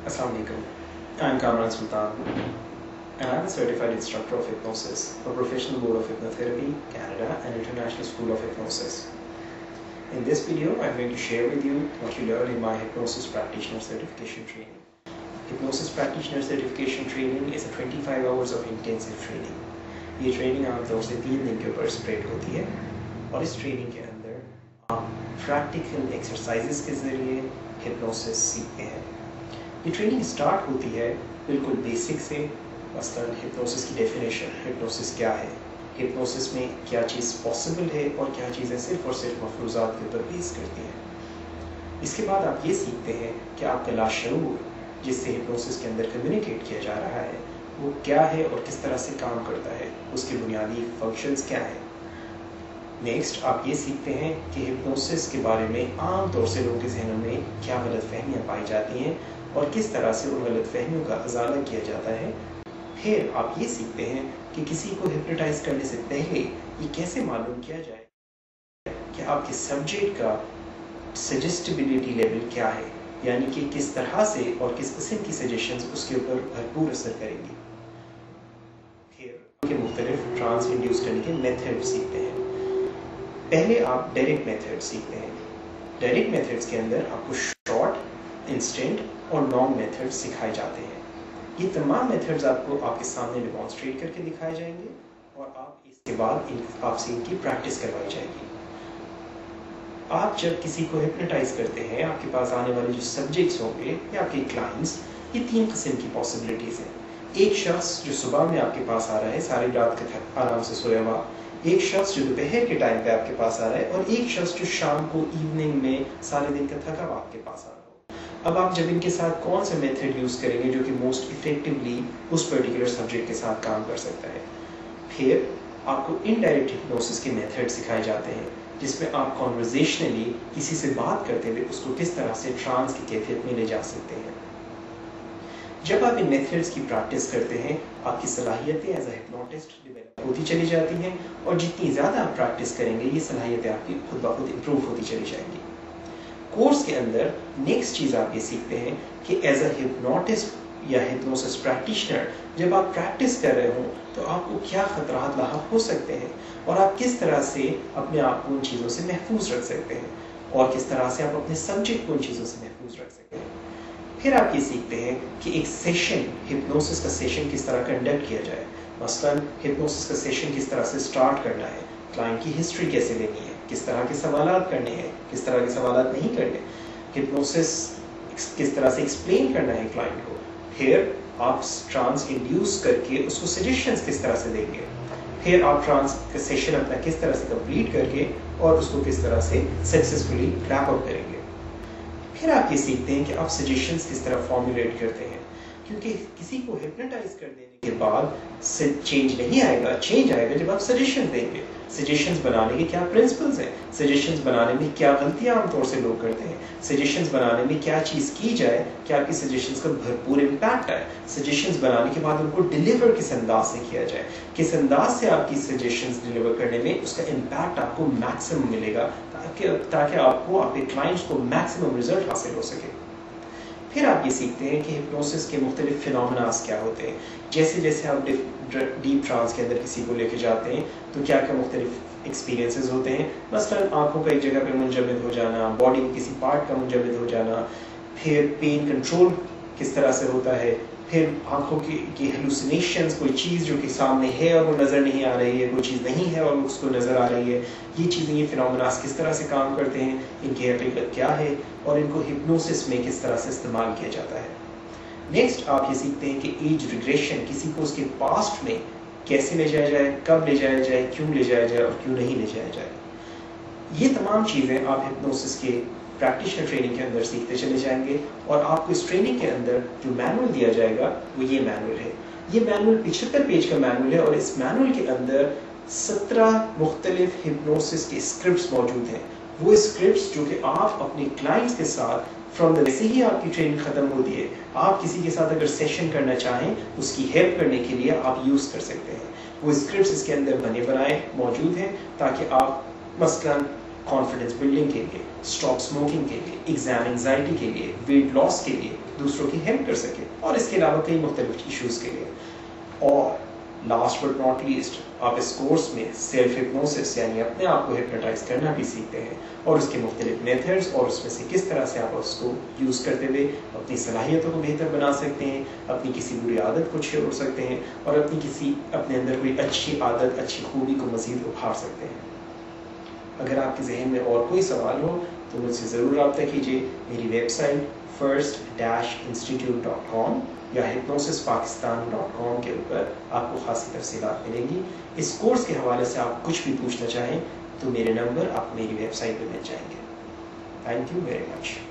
Assalamu alaikum. I'm Kamran Sultan, and I'm a certified instructor of hypnosis for Professional Board of Hypnotherapy, Canada, and International School of Hypnosis. In this video, I'm going to share with you what you learn in my Hypnosis Practitioner Certification Training. Hypnosis Practitioner Certification Training is a 25 hours of intensive training. ये training आमतौर से 3 दिन के ऊपर spread होती है और इस ट्रेनिंग के अंदर आप प्रैक्टिकल एक्सरसाइजेस के ज़रिए हिप्नोसिस सीखते हैं। ये ट्रेनिंग स्टार्ट होती है बिल्कुल बेसिक से, मसलन हिप्नोसिस की डेफिनेशन, हिप्नोसिस क्या है, हिप्नोसिस में क्या चीज़ पॉसिबल है और क्या चीज़ें सिर्फ और सिर्फ मफरूज़ात के ऊपर बेस करती हैं। इसके बाद आप ये सीखते हैं कि आपका लाशऊर जिससे हिप्नोसिस के अंदर कम्युनिकेट किया जा रहा है वो क्या है और किस तरह से काम करता है, उसके बुनियादी फंक्शंस क्या हैं। नेक्स्ट आप ये सीखते हैं कि हिप्नोसिस के बारे में आम तौर से लोगों के जहनों में क्या गलतफहमियाँ पाई जाती हैं और किस तरह से उन गलतफहमियों का अजाला किया जाता है। फिर आप ये सीखते हैं कि किसी को हिप्नोटाइज करने से पहले ये कैसे मालूम किया जाए कि आपके सब्जेक्ट का सजेस्टिबिलिटी लेवल क्या है, यानी कि किस तरह से और किस किस्म की सजेशंस उसके ऊपर भरपूर असर करेंगी। फिर मुख्तलिफ ट्रांस इंड्यूस करने के मेथड सीखते हैं। पहले आप डायरेक्ट मेथड सीखते हैं। डायरेक्ट मेथड्स के अंदर आपको शॉर्ट, इंस्टेंट और लॉन्ग मेथड्स सिखाए जाते हैं। ये तमाम मेथड्स आपको आपके सामने डिमॉन्स्ट्रेट करके दिखाए जाएंगे और आप इसके बाद आपसे इनकी प्रैक्टिस करवाई जाएगी। आप जब किसी को हिप्नोटाइज करते हैं, आपके पास आने वाले जो सब्जेक्ट्स होंगे या आपके क्लाइंट्स, ये 3 किस्म की पॉसिबिलिटीज़ हैं। एक शख्स जो सुबह में आपके पास आ रहा है, सारी रात के आराम से सोया हुआ, एक शख्स जो दोपहर के टाइम पे आपके पास आ रहा है और एक शख्स जो शाम को इवनिंग में सारे दिन का थका हुआ आपके पास आ रहा हो। अब आप जब इनके साथ कौन सा मेथड यूज़ करेंगे जो कि मोस्ट इफेक्टिवली उस पर्टिकुलर सब्जेक्ट के साथ काम कर सकता है। फिर आपको इनडायरेक्ट हिप्नोसिस के मेथड सिखाए जाते हैं जिसमें आप कॉन्वर्जेशनली किसी से बात करते हुए उसको किस तरह से ट्रांस की कैफियत में ले जा सकते हैं। जब आप इन मेथड्स की प्रैक्टिस करते हैं, आपकी सलाहियतें एज अ हिप्नोटिस्ट डेवलप होती चली जाती हैं और जितनी ज़्यादा आप प्रैक्टिस करेंगे ये सलाहियतें आपकी खुद ब खुद इम्प्रूव होती चली जाएंगी। कोर्स के अंदर नेक्स्ट चीज़ आप ये सीखते हैं कि एज अ हिप्नोटिस्ट या हिप्नोसिस प्रैक्टिशनर जब आप प्रैक्टिस कर रहे हो तो आपको क्या खतरात लाहक हो सकते हैं और आप किस तरह से अपने आप को उन चीज़ों से महफूज रख सकते हैं और किस तरह से आप अपने सब्जेक्ट को उन चीज़ों से महफूज रख सकते हैं। फिर आप ये सीखते हैं कि एक सेशन, हिप्नोसिस का सेशन किस तरह कंडक्ट किया जाए। मसलन हिप्नोसिस का सेशन किस तरह से स्टार्ट करना है, क्लाइंट की हिस्ट्री कैसे लेनी है, किस तरह के सवालात करने हैं, किस तरह के सवालात नहीं करने, हिप्नोसिस किस तरह से एक्सप्लेन करना है क्लाइंट को। फिर आप ट्रांस इंड्यूस करके उसको सजेशंस किस तरह से देंगे। फिर आप ट्रांस का सेशन अपना किस तरह से कंप्लीट करके और उसको किस तरह से सक्सेसफुली रैप अप करेंगे। फिर आप ये सीखते हैं कि आप सजेशंस किस तरह फॉर्मुलेट करते हैं, क्योंकि किसी को हिप्नोटाइज कर देने के बाद चेंज नहीं आएगा, चेंज आएगा जब आप सजेशन देंगे। सजेशंस बनाने के क्या प्रिंसिपल्स हैं, सजेशंस बनाने में क्या गलतियां आमतौर से लोग करते हैं, सजेशंस बनाने में क्या चीज़ की जाए कि आपकी सजेशंस का भरपूर इम्पैक्ट आए, सजेशंस बनाने के बाद उनको डिलीवर किस अंदाज से किया जाए, किस अंदाज से आपकी सजेशंस डिलीवर करने में उसका इम्पैक्ट आपको मैक्सिमम मिलेगा ताकि आपको आपके क्लाइंट्स को मैक्सिमम रिजल्ट हासिल हो सके। फिर आप ये सीखते हैं कि हिप्नोसिस के मुख्तलिफ फिनोमेनास क्या होते हैं। जैसे जैसे आप डीप ट्रांस के अंदर किसी को लेके जाते हैं तो क्या क्या मुख्तलिफ एक्सपीरियंसेस होते हैं। मसलन आंखों का एक जगह पर मुंजमद हो जाना, बॉडी में किसी पार्ट का मुंजमद हो जाना, फिर पेन कंट्रोल किस तरह से होता है, फिर आंखों की हेलुसिनेशंस, कोई चीज़ जो कि सामने है और वो नज़र नहीं आ रही है, कोई चीज़ नहीं है और उसको नज़र आ रही है, ये चीज़ें, ये फिनोमेनास किस तरह से काम करते हैं, इनकी हकीकत क्या है और इनको हिप्नोसिस में किस तरह से इस्तेमाल किया जाता है। नेक्स्ट आप ये सीखते हैं कि एज रिग्रेशन, किसी को उसके पास्ट में कैसे ले जाया जाए, कब ले जाया जाए, क्यों ले जाया जाए और क्यों नहीं ले जाया जाए। ये तमाम चीज़ें आप हिप्नोसिस के प्रैक्टिशनर ट्रेनिंग के अंदर सीखते चले जाएंगे और आपको इस ट्रेनिंग के अंदर जो मैनुअल दिया जाएगा वो ये मैनुअल है। ये मैनुअल 75 पेज का मैनुअल है और इस मैनुअल के अंदर 17 मुख्तलिफ हिप्नोसिस के स्क्रिप्ट्स मौजूद हैं। वो स्क्रिप्ट्स जो कि आप अपने क्लाइंट्स के साथ फ्रॉम द जैसे ही आपकी ट्रेनिंग ख़त्म होती है, आप किसी के साथ अगर सेशन करना चाहें उसकी हेल्प करने के लिए आप यूज़ कर सकते हैं। वो स्क्रिप्ट्स इसके अंदर बने बनाए मौजूद हैं ताकि आप मसलन कॉन्फिडेंस बिल्डिंग के लिए, स्टॉप स्मोकिंग के लिए, एग्जाम एंजाइटी के लिए, वेट लॉस के लिए, दूसरों की हेल्प कर सके, और इसके अलावा कई मुख्तलिफ इश्यूज़ के लिए। और लास्ट बट नॉट लीस्ट, आप इस कोर्स में सेल्फ हिप्नोसिस यानी अपने आप को हिप्नोटाइज करना भी सीखते हैं, और उसके मुख्तलिफ मेथड्स और उसमें से किस तरह से आप उसको यूज़ करते हुए अपनी सलाहियतों को बेहतर बना सकते हैं, अपनी किसी बुरी आदत को छोड़ सकते हैं, और अपने अंदर कोई अच्छी आदत, अच्छी खूबी को मज़ीद उभार सकते हैं। अगर आपके जहन में और कोई सवाल हो तो मुझसे ज़रूर रब्ता कीजिए। मेरी वेबसाइट first-institute.com या hypnosispakistan.com के ऊपर आपको खासी तफसीलात मिलेंगी। इस कोर्स के हवाले से आप कुछ भी पूछना चाहें तो मेरे नंबर आपको मेरी वेबसाइट पर मिल जाएंगे। Thank you very much.